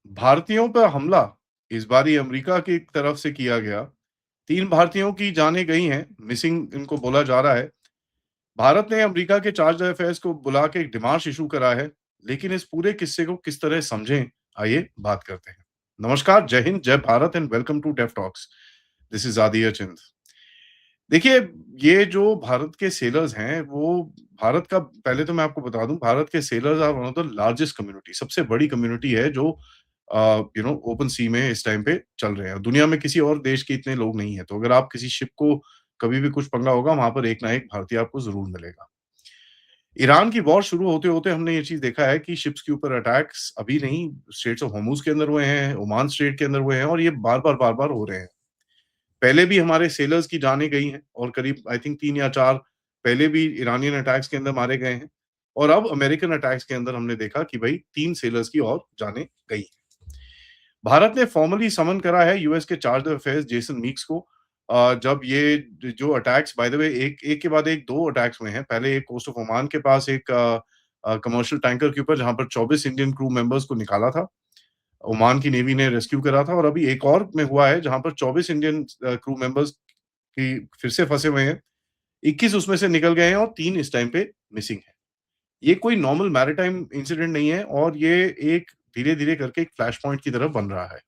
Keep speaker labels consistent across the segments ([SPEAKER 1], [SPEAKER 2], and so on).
[SPEAKER 1] भारतीयों पर हमला इस बारी अमेरिका की तरफ से किया गया। 3 भारतीयों की जानें गई हैं, मिसिंग इनको बोला जा रहा है। भारत ने अमेरिका के चार्ज अफेयर्स को बुला के एक डिमार्श इश्यू करा है, लेकिन इस पूरे किस्से को किस तरह समझें, आइए बात करते हैं। नमस्कार, जय हिंद, जय Bharat and welcome to deaf talks. This is Aditya Chind. देखिए, ये जो भारत के सेलर्स हैं, वो भारत का पहले तो मैं आपको बता दूँ, भारत के sellers are one of the largest community, सबसे बड़ी कम्युनिटी है जो ओपन सी में इस टाइम पे चल रहे हैं। दुनिया में किसी और देश के इतने लोग नहीं हैं, तो अगर आप किसी शिप को कभी भी कुछ पंगा होगा, वहाँ पर एक ना एक भारतीय आपको ज़रूर मिलेगा। ईरान की वॉर शुरू होते-होते हमने ये चीज़ देखा है कि शिप्स के ऊपर अटैक्स अभी नहीं, स्ट्रेट्स ऑफ होर्मुज़ के अंदर हुए हैं, ओमान स्ट्रेट के अंदर हुए हैं और ये बार-बार हो रहे हैं। पहले भी हमारे सेलर्स की जानें गई हैं और करीब आई थिंक 3 या 4 पहले भी ईरानियन अटैक्स के अंदर मारे गए हैं और अब अमेरिकन अटैक्स के अंदर हमने देखा कि भई 3 सेलर्स की और जानें गई हैं। भारत ने फॉर्मली समन करा है यूएस के चार्ज अफेयर्स जेसन मीक्स को जब ये जो अटैक्स बाय द वे एक के बाद एक 2 अटैक्स हुए हैं। पहले एक कोस्ट ऑफ ओमान के पास एक कमर्शियल टैंकर के ऊपर जहाँ पर 24 इंडियन क्रू मेंबर्स को निकाला था। ओमान की नेवी ने रेस्क्यू करा था और अभी एक और में हुआ है जहाँ पर 24 इंडियन क्रू मेंबर्स की फिर से फँसे हुए हैं। 21 उसमें से निकल गए हैं और 3 इस टाइम पे मिसिंग हैं। ये कोई नॉर्मल मैरीटाइम इंसिडेंट नहीं है और ये एक धीरे-धीरे करके एक फ्लैश पॉइंट की तरफ बन रहा है।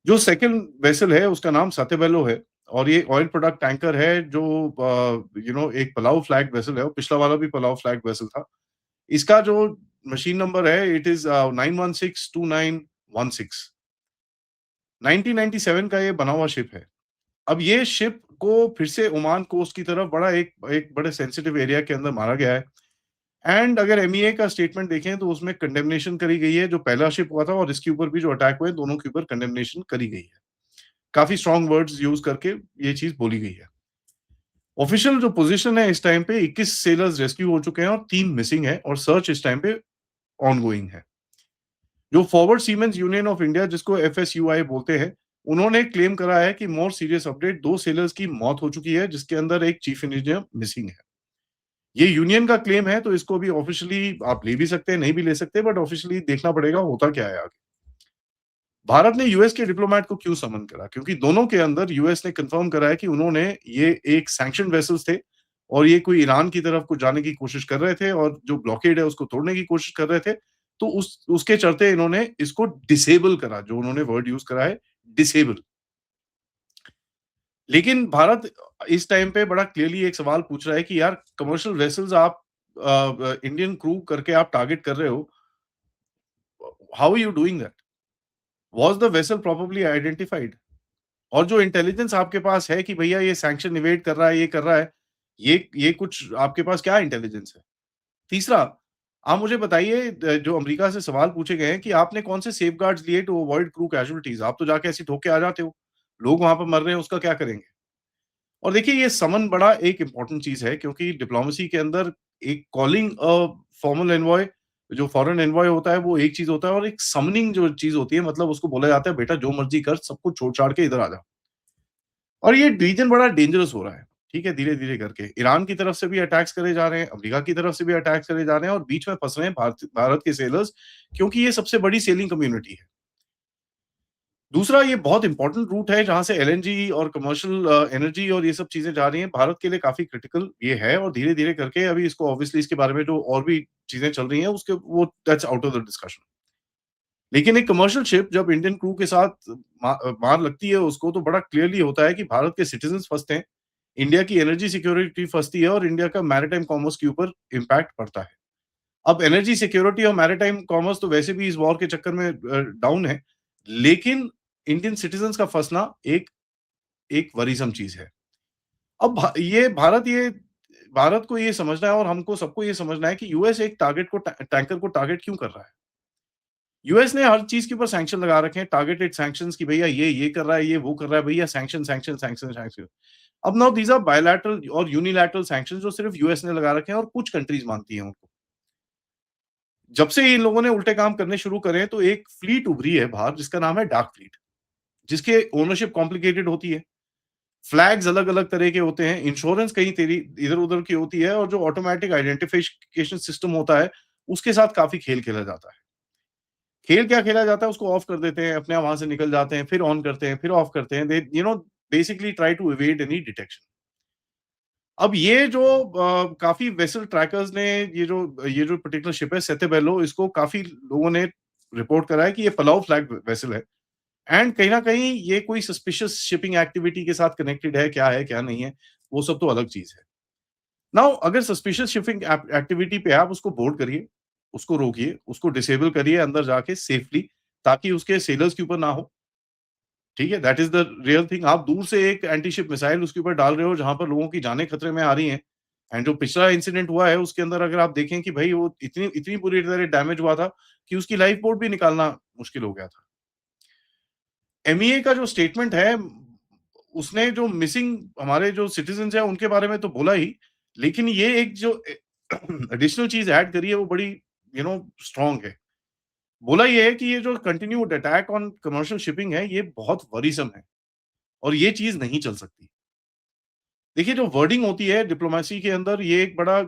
[SPEAKER 1] जो सेकंड वेसल है उसका नाम सत्यबेलो है और ये ऑयल प्रोडक्ट टैंकर है जो एक पलाव फ्लैग वेसल है और पिछला वाला भी पलाव फ्लैग वेसल था। इसका जो मशीन नंबर है इट इज़ 9162916। 1997 का ये बना हुआ शिप है। अब ये शिप को फिर से ओमान कोस्ट की तरफ बड़ा एक एक बड़े सेंसिटिव एरिया के अंदर मारा गया है एंड अगर एमईए का स्टेटमेंट देखें तो उसमें कंडेमनेशन करी गई है जो पहला शिप हुआ था और इसके ऊपर भी जो अटैक हुए दोनों के ऊपर कंडेमनेशन करी गई है। काफ़ी स्ट्रॉन्ग वर्ड्स यूज़ करके ये चीज़ बोली गई है। ऑफिशियल जो पोज़ीशन है इस टाइम पे 21 सेलर्स रेस्क्यू हो चुके हैं और 3 मिसिंग हैं और सर्च इस टाइम पे ऑनगोइंग है। जो forward siemens union of India जिसको एफएसयूआई बोलते हैं, उन्होंने क्लेम करा है कि मोर सीरियस अपडेट 2 सेलर्स की मौत हो चुकी है जिसके अंदर एक चीफ इंजीनियर मिसिंग है। ये यूनियन का क्लेम है तो इसको अभी ऑफिशियली आप ले भी सकते हैं, नहीं भी ले सकते बट ऑफिशियली देखना पड़ेगा होता क्या है आगे। भारत ने यूएस के डिप्लोमैट को क्यों समन करा? क्योंकि दोनों के अंदर यूएस ने कंफर्म करा है कि उन्होंने ये एक सैंक्शन वेसल्स थे और ये कोई ईरान की तरफ को जाने की कोशिश कर रहे थे और जो ब्लॉकेड है उसको तोड़ने की कोशिश कर रहे थे। तो उस उसके चलते इन्होंने इसको डिसेबल करा, जो उन्होंने वर्ड यूज़ करा है डिसेबल। लेकिन भारत इस टाइम पे बड़ा क्लियरली एक सवाल पूछ रहा है कि यार कमर्शियल वेसल्स आप इंडियन क्रू करके आप टारगेट कर रहे हो, how are you doing that? Was the vessel probably identified? और जो इंटेलिजेंस आपके पास है कि भैया ये सैंक्शन इवेड कर रहा है, ये कर रहा है, ये कुछ आपके पास क्या इंटेलिजेंस है? तीसरा, आप मुझे बताइए जो अमेरिका से सवाल पूछे गए हैं कि आपने कौन से सेफगार्ड्स लिए टू अवॉइड क्रू कैजुअल्टीज़? आप तो जाके ऐसे ही ठोक के आ जाते हो। लोग वहाँ पे मर रहे हैं, उसका क्या करेंगे? और देखिए ये समन बड़ा एक इम्पोर्टेंट चीज़ है क्योंकि डिप्लोमेसी के अंदर एक कॉलिंग फॉर्मल एनवॉय जो फॉरेन एनवॉय होता है वो एक चीज़ होता है और एक समनिंग जो चीज़ होती है मतलब उसको बोला जाता है बेटा जो मर्ज़ी कर सब कुछ छोड़-छाड़ के इधर आ जा। और ये रीजन बड़ा डेंजरस हो रहा है, ठीक है? धीरे-धीरे करके। ईरान की तरफ से भी अटैक्स करे जा रहे हैं, अमेरिका की तरफ से भी अटैक्स करे जा रहे हैं और बीच में फँस रहे हैं भारत के सेलर्स क्योंकि ये सबसे बड़ी सेलिंग कम्युनिटी है। दूसरा ये बहुत इम्पोर्टेंट रूट है जहाँ से एलएनजी और कमर्शियल एनर्जी और ये सब चीज़ें जा रही हैं, भारत के लिए काफ़ी क्रिटिकल ये है और धीरे-धीरे करके अभी इसको ऑब्वियसली इसके बारे में जो और भी चीज़ें चल रही हैं उसके वो that's out of the discussion. लेकिन एक कमर्शियल शिप जब इंडियन क्रू के साथ मार लगती है उसको तो बड़ा क्लियरली होता है कि भारत के सिटिज़न्स फँसते हैं, इंडिया की एनर्जी सिक्योरिटी फँसती है और इंडिया का मैरिटाइम कॉमर्स के ऊपर इम्पैक्ट पड़ता है। अब एनर्जी सिक्योरिटी और मैरिटाइम कॉमर्स तो वैसे भी इस वॉर के चक्कर में डाउन है, लेकिन इंडियन सिटिज़न्स का फँसना एक एक वरीसम चीज़ है। अब भारत को ये समझना है और हमको सबको ये समझना है कि यूएस एक टारगेट को टैंकर को टारगेट क्यों कर रहा है? यूएस ने हर चीज़ के ऊपर सैंक्शन लगा रखे हैं, टारगेटेड सैंक्शंस कि भैया ये कर रहा है, ये वो कर रहा है, भैया सैंक्शन, सैंक्शन, सैंक्शन, सैंक्शन। अब नाउ दीज़ आर बायलैटरल और यूनिलैटरल सैंक्शंस जो सिर्फ यूएस ने लगा रखे हैं और कुछ कंट्रीज़ मानती हैं उनको। जब से इन लोगों ने उल्टे काम करने शुरू करे हैं, तो एक फ्लीट उभरी है बाहर जिसका नाम है डार्क फ्लीट, जिसके ओनरशिप कॉम्प्लिकेटेड होती है, फ्लैग्स अलग-अलग तरह के होते हैं, इंश्योरेंस कहीं तेरी इधर-उधर की होती है और जो ऑटोमैटिक आइडेंटिफिकेशन सिस्टम होता है, उसके साथ काफ़ी खेल खेला जाता है। खेल क्या खेला जाता है उसको ऑफ कर देते हैं, अपने आप वहाँ से निकल जाते हैं, फिर ऑन करते हैं, फिर ऑफ करते हैं। They basically try to evade any detection. अब ये जो काफ़ी वेसल ट्रैकर्स ने ये जो पर्टिकुलर शिप है सेतेबेलो, इसको काफ़ी लोगों ने रिपोर्ट करा है कि ये पलाव फ्लैग वेसल है एंड कहीं न कहीं ये कोई सस्पिशियस शिपिंग एक्टिविटी के साथ कनेक्टेड है, क्या नहीं है, वो सब तो अलग चीज़ है। नाउ अगर सस्पिशियस शिपिंग एक्टिविटी पे है, आप उसको बोर्ड करिए, उसको रोकिए, उसको डिसेबल करिए अंदर जाके सेफली, ताकि उसके सेलर्स के ऊपर ना हो, ठीक है? That is the real thing. आप दूर से एक एंटी शिप मिसाइल उसके ऊपर डाल रहे हो जहाँ पर लोगों की जानें खतरे में आ रही हैं एंड जो पिछला इंसिडेंट हुआ है उसके अंदर अगर आप देखें कि भई वो इतनी इतनी बुरी तरह डैमेज हुआ था कि उसकी लाइफ बोट भी निकालना मुश्किल हो गया था। एमईए का जो स्टेटमेंट है, उसने जो मिसिंग हमारे जो सिटिज़न्स हैं उनके बारे में तो बोला ही, लेकिन ये एक जो एडिशनल चीज़ ऐड करी है वो बड़ी स्ट्रॉन्ग है। बोला ये है कि ये जो continued attack on commercial shipping है, ये बहुत वरीसम है और ये चीज़ नहीं चल सकती। देखिए जो वर्डिंग होती है डिप्लोमेसी के अंदर ये एक बड़ा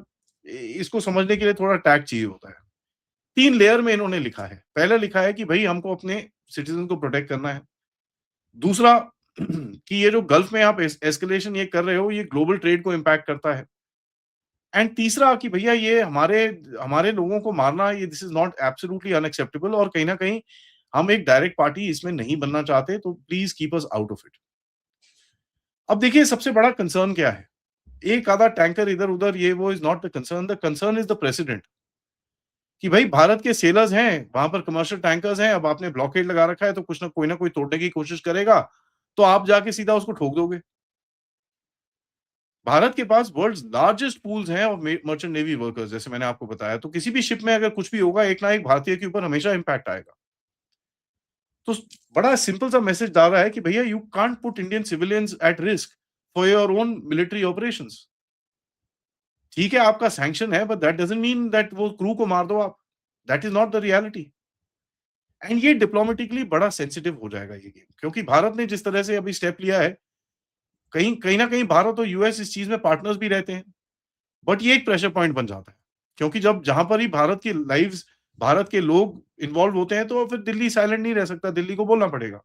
[SPEAKER 1] इसको समझने के लिए थोड़ा टैक्ट चाहिए होता है। 3 लेयर में इन्होंने लिखा है। पहला लिखा है कि भई हमको अपने सिटिज़न को प्रोटेक्ट करना है। दूसरा कि ये जो गल्फ में आप एस्केलेशन ये कर रहे हो, ये ग्लोबल ट्रेड को इम्पैक्ट करता है। एंड तीसरा कि भैया ये हमारे हमारे लोगों को मारना ये this is not absolutely unacceptable और कहीं न कहीं हम एक डायरेक्ट पार्टी इसमें नहीं बनना चाहते, तो please keep us out of it. अब देखिए सबसे बड़ा कंसर्न क्या है? एक आधा टैंकर इधर-उधर ये वो is not the concern is the president कि भई भारत के सेलर्स हैं, वहाँ पर कमर्शियल टैंकर्स हैं, अब आपने ब्लॉकेड लगा रखा है तो कुछ न कोई तोड़ने की कोशिश करेगा, तो आप जाके सीधा उसको ठोक दोगे। भारत के पास वर्ल्ड्स लार्जेस्ट पूल्स हैं ऑफ मर्चेंट नेवी वर्कर्स जैसे मैंने आपको बताया, तो किसी भी शिप में अगर कुछ भी होगा, एक ना एक भारतीय के ऊपर हमेशा इम्पैक्ट आएगा। तो बड़ा सिंपल सा मैसेज डाल रहा है कि भैया you can't put Indian civilians at risk for your own military operations. ठीक है, आपका सैंक्शन है, but that doesn't mean that वो क्रू को मार दो आप। That is not the reality. And ये डिप्लोमैटिकली बड़ा सेंसिटिव हो जाएगा ये गेम, क्योंकि भारत ने जिस तरह से अभी स्टेप लिया है, कहीं कहीं न कहीं भारत और यूएस इस चीज़ में पार्टनर्स भी रहते हैं। बट ये एक प्रेशर पॉइंट बन जाता है। क्योंकि जब जहाँ पर ही भारत के लोग इन्वॉल्व होते हैं, तो फिर दिल्ली साइलेंट नहीं रह सकता, दिल्ली को बोलना पड़ेगा।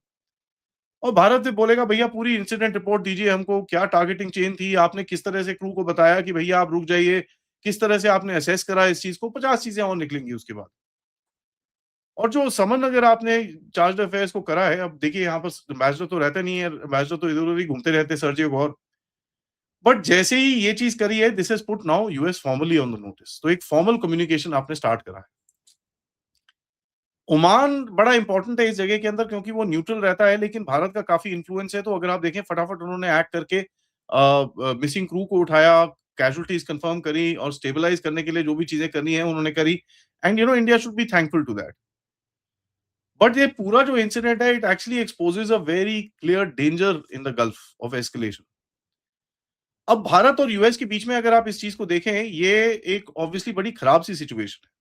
[SPEAKER 1] और भारत भी बोलेगा भैया पूरी इंसिडेंट रिपोर्ट दीजिए हमको, क्या टारगेटिंग चेन थी, आपने किस तरह से क्रू को बताया कि भैया आप रुक जाइए, किस तरह से आपने असेस करा इस चीज़ को, 50 चीज़ें और निकलेंगी उसके बाद। और जो समन अगर आपने चार्ज अफेयर्स को करा है, अब देखिए यहाँ पर एम्बेसडर तो रहते नहीं है, एम्बेसडर तो इधर-उधर ही घूमते रहते हैं सर्जियो गौर। बट जैसे ही ये चीज़ करी है, this is put now US formally on the notice. तो एक फॉर्मल कम्युनिकेशन आपने स्टार्ट करा है। ओमान बड़ा इम्पोर्टेंट है इस जगह के अंदर क्योंकि वो न्यूट्रल रहता है, लेकिन भारत का काफ़ी इन्फ्लुएंस है, तो अगर आप देखें फटाफट उन्होंने एक्ट करके मिसिंग क्रू को उठाया, कैजुअल्टीज़ कन्फर्म करी और स्टेबलाइज़ करने के लिए जो भी चीज़ें करनी है उन्होंने करी and India should be thankful to that. But ये पूरा जो इंसिडेंट है, it actually exposes a very clear danger in the gulf of escalation. अब भारत और यूएस के बीच में अगर आप इस चीज़ को देखें, ये एक ऑब्वियसली बड़ी खराब सी सिचुएशन है।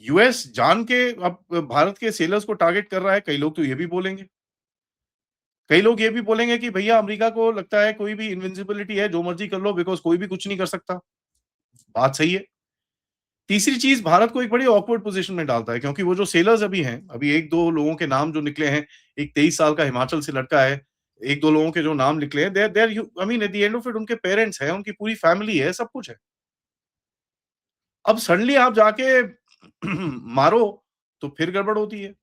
[SPEAKER 1] यूएस जान के अब भारत के सेलर्स को टारगेट कर रहा है, कई लोग तो ये भी बोलेंगे। कई लोग ये भी बोलेंगे कि भैया अमेरिका को लगता है कोई भी इनविंसिबिलिटी है, जो मर्ज़ी कर लो बिकॉज़ कोई भी कुछ नहीं कर सकता। बात सही है। तीसरी चीज़ भारत को एक बड़ी ऑकवर्ड पोज़ीशन में डालता है क्योंकि वो जो सेलर्स अभी हैं, अभी 1-2 लोगों के नाम जो निकले हैं, एक 23 साल का हिमाचल से लड़का है, 1-2 लोगों के जो नाम निकले हैं, they are you I mean at the end of it उनके पेरेंट्स हैं, उनकी पूरी फैमिली है, सब कुछ है। अब सडनली आप जाके मारो, तो फिर गड़बड़ होती है।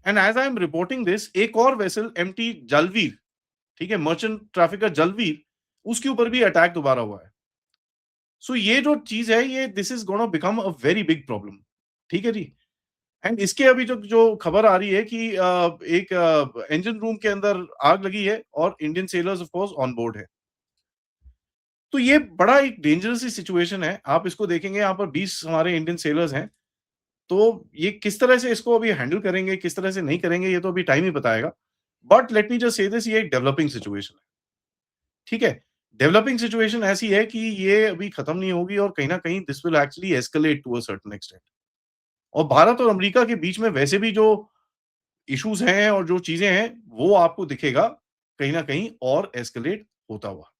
[SPEAKER 1] And as I am reporting this एक और वेसल एमटी जलवीर, ठीक है? मर्चेंट ट्रैफिकर जलवीर, उसके ऊपर भी अटैक दोबारा हुआ है। सो ये जो चीज़ है ये this is gonna become a very big problem, ठीक है जी? एंड इसके अभी जो जो खबर आ रही है कि एक इंजन रूम के अंदर आग लगी है और Indian sellers of course on board है। तो ये बड़ा एक डेंजरस सी सिचुएशन है। आप इसको देखेंगे यहाँ पर 20 हमारे इंडियन सेलर्स हैं। तो ये किस तरह से इसको अभी हैंडल करेंगे, किस तरह से नहीं करेंगे ये तो अभी टाइम ही बताएगा। But let me just say this ये एक डेवलपिंग सिचुएशन है, ठीक है? डेवलपिंग सिचुएशन ऐसी है कि ये अभी खत्म नहीं होगी और कहीं न कहीं this will actually escalate to a certain extent. और भारत और अमेरिका के बीच में वैसे भी जो इश्यूज़ हैं और जो चीज़ें हैं, वो आपको दिखेगा कहीं न कहीं और एस्केलेट होता हुआ।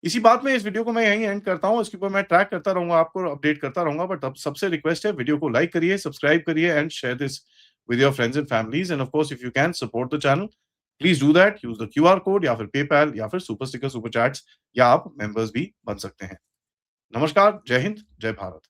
[SPEAKER 1] इसी बात में इस वीडियो को मैं यहीं एंड करता हूँ। इसके ऊपर मैं ट्रैक करता रहूँगा, आपको अपडेट करता रहूँगा, बट अब सबसे रिक्वेस्ट है वीडियो को लाइक करिए, सब्सक्राइब करिए and share this with your friends and families, and of course if you can support the channel, please do that. Use the QR code या फिर PayPal या फिर सुपर स्टिकर, सुपर चैट्स, या आप members भी बन सकते हैं। नमस्कार, जय हिंद, जय भारत।